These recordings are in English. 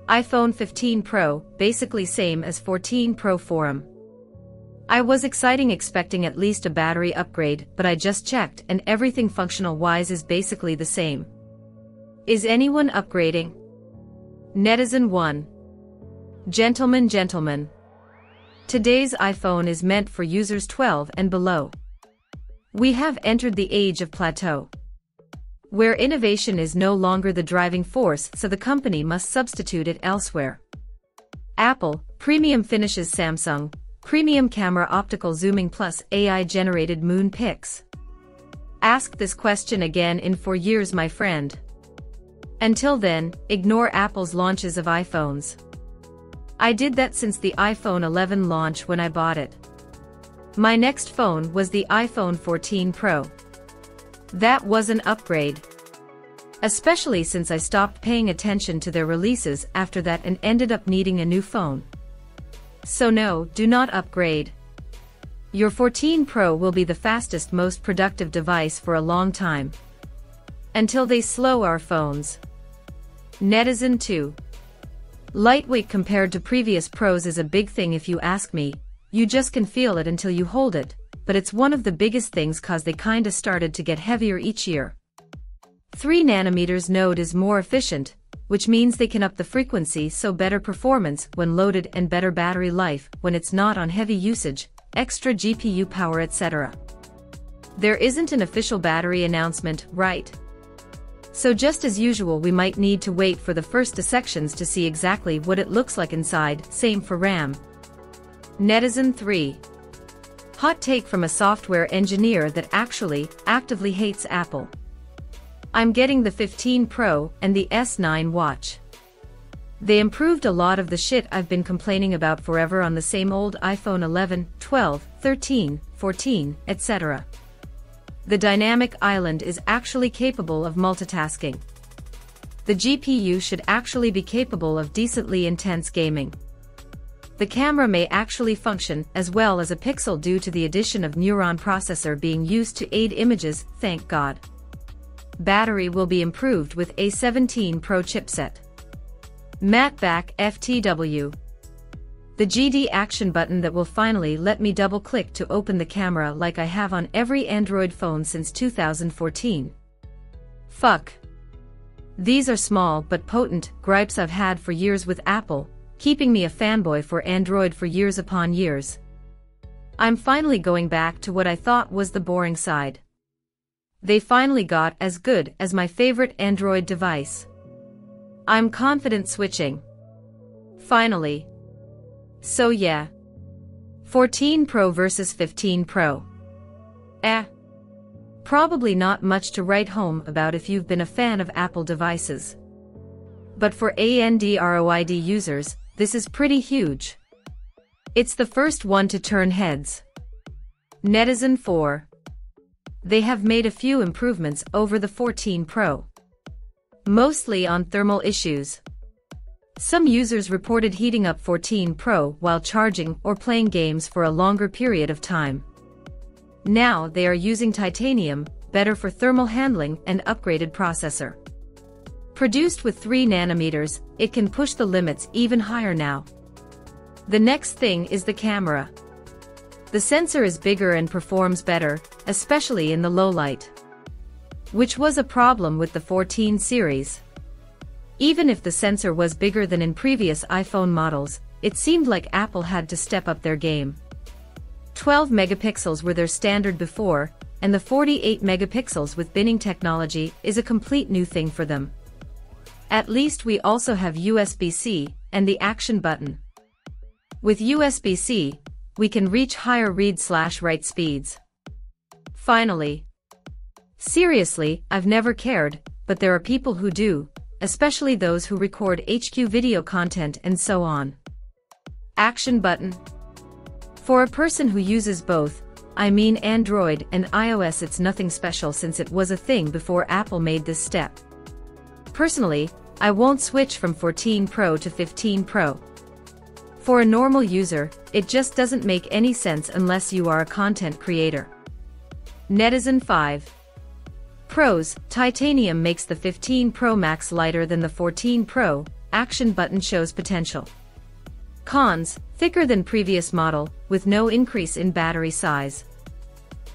iPhone 15 Pro, basically same as 14 Pro forum. I was expecting at least a battery upgrade, but I just checked and everything functional-wise is basically the same. Is anyone upgrading? Netizen 1. Gentlemen. Today's iPhone is meant for users 12 and below. We have entered the age of plateau, where innovation is no longer the driving force, so the company must substitute it elsewhere. Apple, premium finishes. Samsung, premium camera, optical zooming plus AI-generated moon pics. Ask this question again in 4 years, my friend. Until then, ignore Apple's launches of iPhones. I did that since the iPhone 11 launch when I bought it. My next phone was the iPhone 14 Pro. That was an upgrade. Especially since I stopped paying attention to their releases after that and ended up needing a new phone. So no, do not upgrade. Your 14 Pro will be the fastest, most productive device for a long time. Until they slow our phones. Netizen 2. Lightweight compared to previous Pros is a big thing if you ask me. You just can feel it until you hold it, but it's one of the biggest things cause they kinda started to get heavier each year. 3nm node is more efficient, which means they can up the frequency, so better performance when loaded and better battery life when it's not on heavy usage, extra GPU power, etc. There isn't an official battery announcement, right? So just as usual, we might need to wait for the first dissections to see exactly what it looks like inside. Same for RAM. Netizen 3. Hot take from a software engineer that actually actively hates Apple. I'm getting the 15 Pro and the S9 watch. They improved a lot of the shit I've been complaining about forever on the same old iPhone 11, 12, 13, 14, etc. The dynamic island is actually capable of multitasking. The GPU should actually be capable of decently intense gaming. The camera may actually function as well as a Pixel due to the addition of neuron processor being used to aid images, thank God. Battery will be improved with a 17 Pro chipset. Matte back FTW. The GD action button that will finally let me double-click to open the camera like I have on every Android phone since 2014. Fuck. These are small but potent gripes I've had for years with Apple, keeping me a fanboy for Android for years upon years. I'm finally going back to what I thought was the boring side. They finally got as good as my favorite Android device. I'm confident switching. Finally. So yeah. 14 Pro versus 15 Pro. Probably not much to write home about if you've been a fan of Apple devices. But for Android users, this is pretty huge. It's the first one to turn heads. Netizen 4. They have made a few improvements over the 14 Pro. Mostly on thermal issues. Some users reported heating up 14 Pro while charging or playing games for a longer period of time. Now they are using titanium, better for thermal handling and upgraded processor. Produced with 3nm, it can push the limits even higher now. The next thing is the camera. The sensor is bigger and performs better, especially in the low light. Which was a problem with the 14 series. Even if the sensor was bigger than in previous iPhone models, it seemed like Apple had to step up their game. 12 megapixels were their standard before, and the 48 megapixels with binning technology is a complete new thing for them. At least we also have USB-C and the action button. With USB-C, we can reach higher read/write speeds. Finally. Seriously, I've never cared, but there are people who do, especially those who record HQ video content and so on. Action button. For a person who uses both, I mean Android and iOS, it's nothing special since it was a thing before Apple made this step. Personally, I won't switch from 14 Pro to 15 Pro. For a normal user, it just doesn't make any sense unless you are a content creator. Netizen 5. Pros, titanium makes the 15 Pro Max lighter than the 14 Pro, action button shows potential. Cons, thicker than previous model, with no increase in battery size.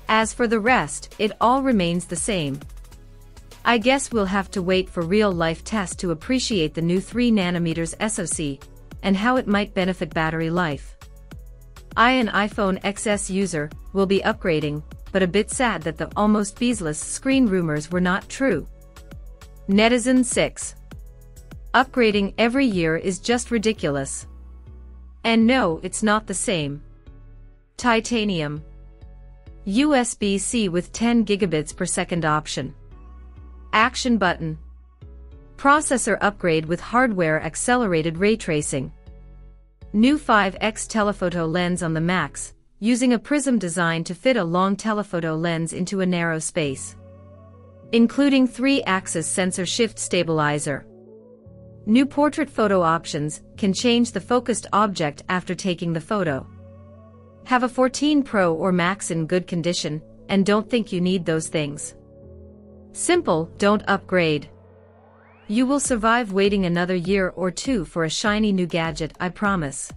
As for the rest, it all remains the same. I guess we'll have to wait for real-life tests to appreciate the new 3nm SoC, and how it might benefit battery life. I, an iPhone XS user, will be upgrading, but a bit sad that the almost bezel-less screen rumors were not true. Netizen 6. Upgrading every year is just ridiculous. And no, it's not the same. Titanium. USB-C with 10 gigabits per second option. Action button. Processor upgrade with hardware accelerated ray tracing. New 5x telephoto lens on the Max, using a prism design to fit a long telephoto lens into a narrow space. Including 3-axis sensor shift stabilizer. New portrait photo options, can change the focused object after taking the photo. Have a 14 Pro or Max in good condition, and don't think you need those things. Simple, don't upgrade. You will survive waiting another year or two for a shiny new gadget, I promise.